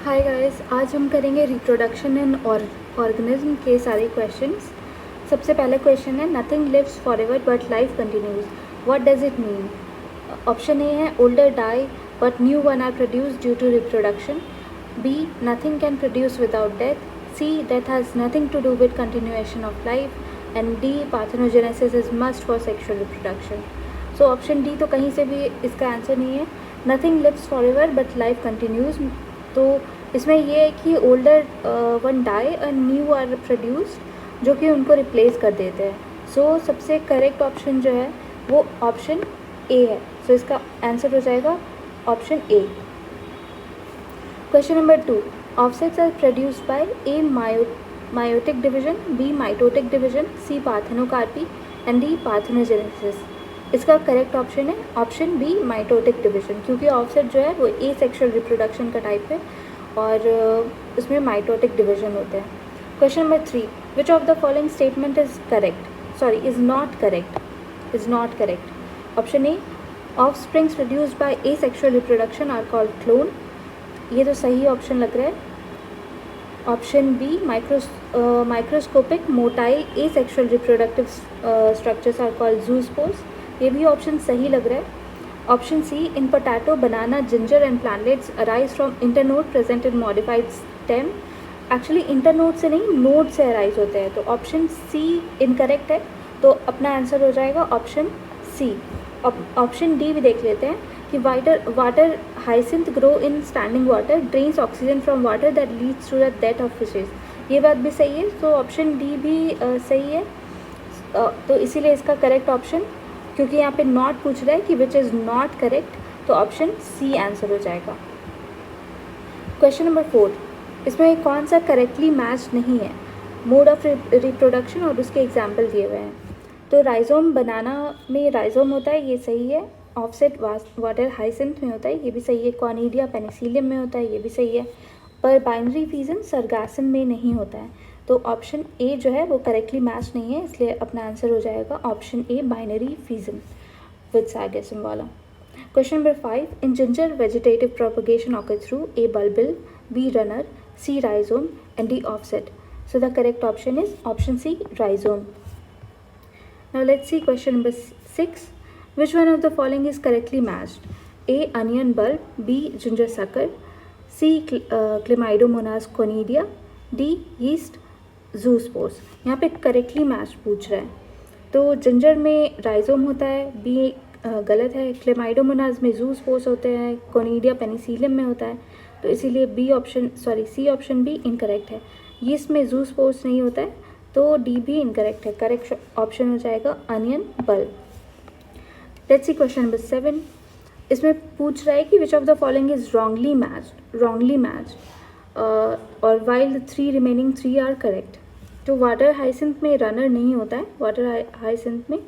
Hi guys, आज हम करेंगे रिप्रोडक्शन इन ऑर्गेनिज्म के सारे क्वेश्चंस। सबसे पहला क्वेश्चन है nothing lives forever but life continues, what does it mean. Option A है older die but new one are produce due to reproduction, B nothing can produce without death, C death has nothing to do with continuation of life, and D parthenogenesis is must for sexual reproduction. So option D तो कहीं से भी इसका answer नहीं है। Nothing lives forever but life continues, तो इसमें ये है कि older one die and new are produced, जो कि उनको रिप्लेस कर देते हैं। सो सबसे करेक्ट ऑप्शन जो है वो ऑप्शन ए है। सो इसका आंसर हो जाएगा option A. Question number 2, offsets are produced by A meiotic division, B mitotic division, C parthenocarpy and D parthenogenesis. इसका करेक्ट ऑप्शन है ऑप्शन बी माइटोटिक डिवीजन, क्योंकि ऑफसेट जो है वो ए सेक्शुअल रिप्रोडक्शन का टाइप है और उसमें माइटोटिक डिवीजन होते हैं। Question number 3, which of the following statement is not correct. Option A, offsprings produced by asexual reproduction are called clone, ये तो सही ऑप्शन लग रहा है। Option B, microscopic motile asexual reproductive structures are called zoospores, ये भी option सही लग रहा है। Option C, in potato, banana, ginger and plantlets arise from internode present in modified stem, actually internode से नहीं नोड से अराइज होते हैं, तो ऑप्शन सी इनकरेक्ट है। तो अपना आंसर हो जाएगा ऑप्शन सी। ऑप्शन डी भी देख लेते हैं कि water hyacinth grow in standing water, drains oxygen from water that leads to the death of fishes, ये बात भी सही है। तो ऑप्शन डी भी सही है। तो इसीलिए इसका करेक्ट ऑप्शन, क्योंकि यहाँ पे नॉट पूछ रहा है कि विच इज़ नॉट करेक्ट, तो ऑप्शन सी आंसर हो जाएगा। क्वेश्चन नंबर 4, इसमें कौन सा करेक्टली मैच नहीं है। मोड ऑफ रिप्रोडक्शन और उसके एग्जाम्पल दिए हुए हैं। तो राइजोम, बनाना में राइजोम होता है, ये सही है। ऑफसेट वाटर हाइसिंथ में होता है, ये भी सही है। कॉर्निडिया पेनिसिलियम में होता है, ये भी सही है। पर बाइनरी फिजन सरगासम में नहीं होता है, तो ऑप्शन ए जो है वो करेक्टली मैच नहीं है, इसलिए अपना आंसर हो जाएगा option A, binary fission with sargassum वाला। Question number 5, in ginger vegetative propagation occur through A bulbil, B runner, C rhizome and D offset. So the correct option is option C, rhizome. Now let's see question number 6. Which one of the following is correctly matched? A, onion bulb, B, ginger sucker, C, Chlamydomonas conidia, D, yeast zoospores। यहाँ पे correctly match पूछ रहा है, तो ginger में rhizome होता है, B गलत है। क्लेमाइडोमोनाज में जूस्पोर्स होते हैं, कोनिडिया पेनिसिलियम में होता है, तो इसीलिए सी ऑप्शन बी इनकरेक्ट है। यीस्ट में जूस्पोर्स नहीं होता है, तो डी भी इनकरेक्ट है। करेक्ट ऑप्शन हो जाएगा onion bulb. Let's see question number 7, इसमें पूछ रहा है कि which of the following is wrongly matched और while the 3 remaining 3 are correct. तो वाटर हाइसिंथ में रनर नहीं होता है, वाटर हाइसिंथ में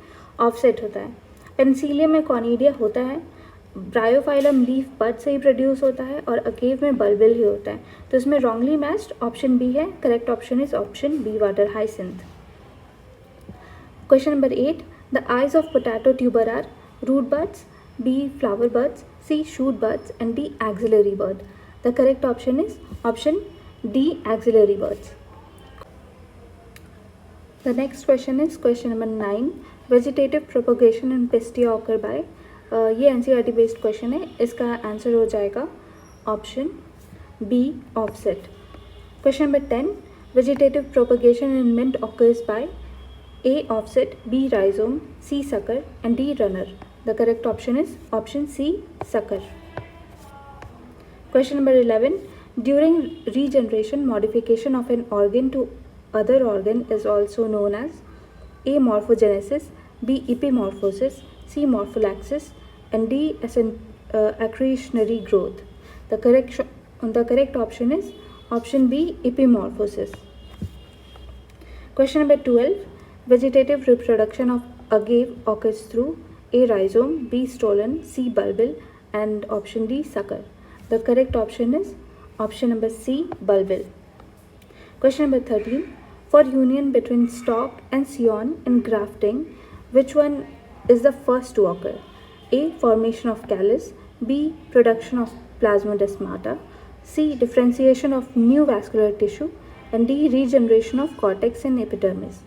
ऑफसेट होता है। पेनिसिलियम में कॉनिडिया होता है, ब्रायोफाइलम लीफ बड से ही प्रोड्यूस होता है, और अकेव में बल्बिल ही होता है, तो इसमें रॉन्गली मैच्ड ऑप्शन बी है। Correct option is option B, water hyacinth. Question number 8, the eyes of potato tuber are root buds, B flower buds, C shoot buds and D axillary bud. The correct option is option D, axillary buds. The next question is question number 9, vegetative propagation in pistia occur by, ये NCERT based question है, इसका answer हो जाएगा option B, offset. Question number 10, vegetative propagation in mint occurs by A offset, B rhizome, C sucker and D runner. The correct option is option C, sucker. Question number 11, during regeneration modification of an organ to other organ is also known as A, morphogenesis, B, epimorphosis, C, morphollaxis and D, accretionary growth. The correct option is option B, epimorphosis. Question number 12, vegetative reproduction of agave occurs through A, rhizome, B, stolon, C, bulbil and option D, sucker. The correct option is option number C, bulbil. Question number 13, for union between stalk and scion in grafting, which one is the first to occur? A, formation of callus, B, production of plasmodesmata, C. Differentiation of new vascular tissue, and D. Regeneration of cortex and epidermis.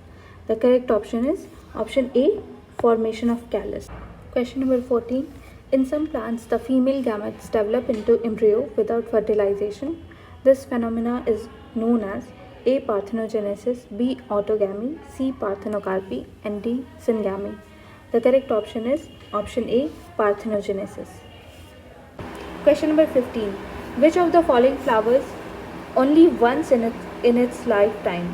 The correct option is option A. Formation of callus. Question number 14. In some plants, the female gametes develop into embryo without fertilization. This phenomena is known as A. Parthenogenesis, B. Autogamy, C. Parthenocarpy, and D. Syngamy. The correct option is option A. Parthenogenesis. Question number 15. Which of the following flowers only once in its lifetime?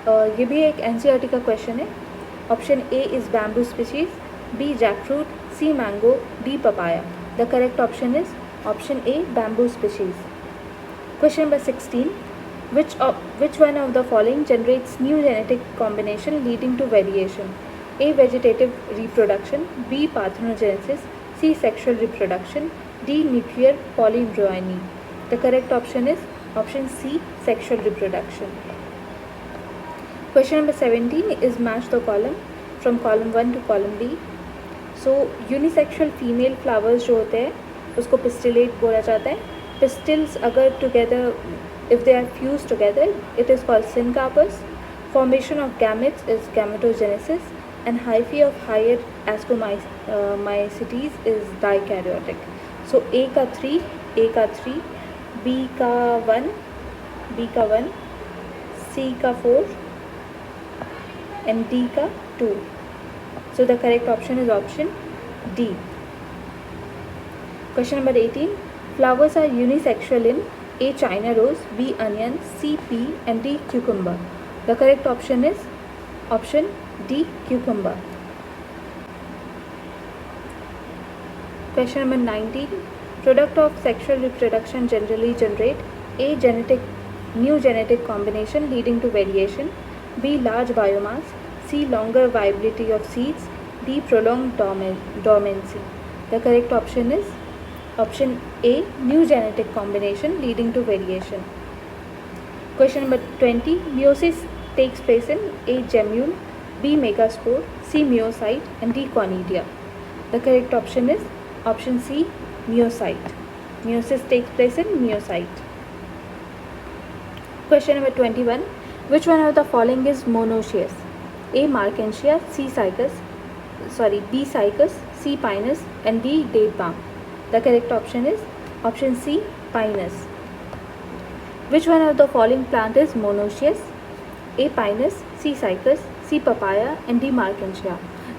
ये भी एक NCERT का question है. Option A is bamboo species, B jackfruit, C mango, D papaya. The correct option is option A bamboo species. Question number 16. Which one of the following generates new genetic combination leading to variation? A. Vegetative reproduction, B. Parthenogenesis, C. Sexual reproduction, D. Nuclear polyembryony. The correct option is option C. Sexual reproduction. Question number 17 is match the column from column 1 to column B. So unisexual female flowers जो होते हैं उसको pistillate बोला जाता है. Pistils अगर together, if they are fused together, it is called syncarpus. Formation of gametes is gametogenesis, and hyphae of higher ascomycetes is dikaryotic. So A का 3, B का 1, C का 4 and D का 2. So the correct option is option D. Question number 18. Flowers are unisexual in A. China rose, B. onion, C. pea, and D. cucumber. The correct option is option D. Cucumber. Question number 19. Product of sexual reproduction generally generate A. New genetic combination leading to variation, B. Large biomass, C. Longer viability of seeds, D. Prolonged dormancy. The correct option is option A. New genetic combination leading to variation. Question number 20. Meiosis takes place in A. Gemule, B. Megaspore, C. Myocyte, and D. Conidia. The correct option is option C. Myocyte. Meiosis takes place in myocyte. Question number 21. Which one of the following is monoecious? A. Markensia, B. Cycas, C. Pinus, and D. Date palm. The correct option is option C. Pinus. Which one of the following plant is monoecious? A. Pinus, C. Cycas, C. Papaya, and D. Markensia.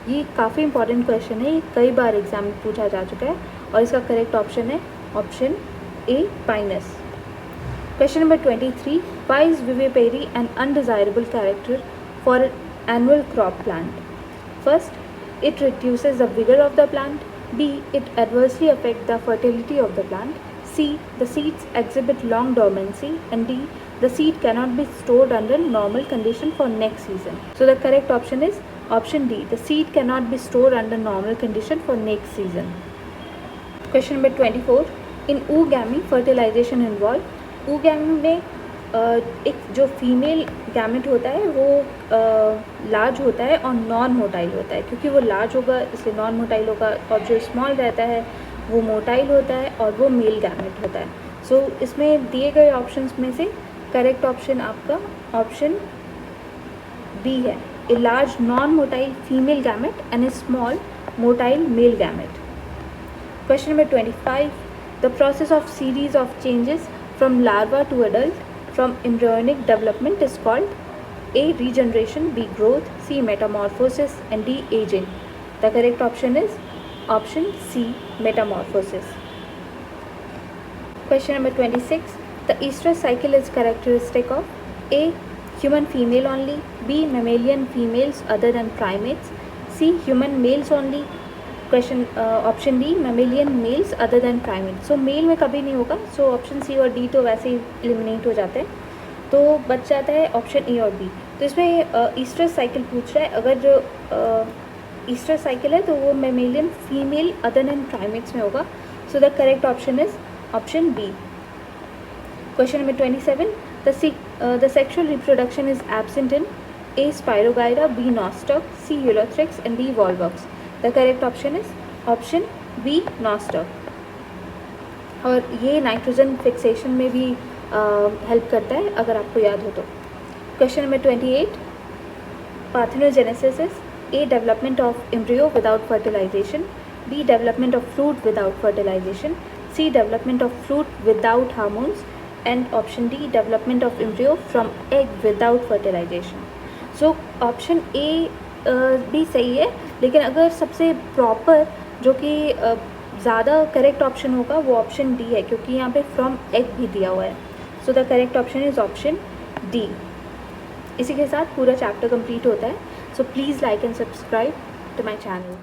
ये काफ़ी important question है, ये कई बार exam में पूछा जा चुका है और इसका करेक्ट ऑप्शन है option A Pinus. Question number 23. Why is vivipary an undesirable character for an annual crop plant? First, it reduces the vigor of the plant. B. It adversely affects the fertility of the plant. C. The seeds exhibit long dormancy. And D. The seed cannot be stored under normal condition for next season. So the correct option is option D. The seed cannot be stored under normal condition for next season. Question number 24. In oogamy, fertilization involved. ओगैमी में एक जो female gamete होता है वो large होता है और non motile होता है. क्योंकि वो लार्ज होगा इसलिए नॉन मोटाइल होगा, और जो स्मॉल रहता है वो मोटाइल होता है और वो मेल गैमेट होता है. सो इसमें दिए गए ऑप्शंस में से करेक्ट ऑप्शन आपका ऑप्शन बी है. A large non motile female gamete and A small motile male gamete. Question number 25. The process of series of changes from larva to adult from embryonic development is called A. Regeneration, B. Growth, C. Metamorphosis, and D. Aging. The correct option is option C. Metamorphosis. Question number 26. The estrous cycle is characteristic of A. Human female only, B. Mammalian females other than primates, C. Human males only. Question option D mammalian males other than primate. So male में कभी नहीं होगा. So option C और D तो वैसे ही eliminate हो जाते हैं, तो बच जाता है ऑप्शन ए और बी. तो इसमें ईस्ट्रस साइकिल पूछ रहा है. अगर जो ईस्ट्रस साइकिल है तो वो mammalian female other than primates में होगा. So the correct option is option B. Question number 27. The sexual reproduction is absent in A. Spirogyra, B. Nostoc, C. Ulothrix, and D. Volvox. The correct option is option B. Nostoc. और ये nitrogen fixation में भी help करता है, अगर आपको याद हो तो। Question number 28, parthenogenesis is A. Development of embryo without fertilization, B. Development of fruit without fertilization, C. Development of fruit without hormones, and option D. Development of embryo from egg without fertilization. So option A भी सही है, लेकिन अगर सबसे proper जो कि ज़्यादा correct option होगा वो ऑप्शन डी है, क्योंकि यहाँ पे फ्रॉम एग भी दिया हुआ है। सो the correct option is option D. इसी के साथ पूरा चैप्टर कंप्लीट होता है। So please like and subscribe to my channel.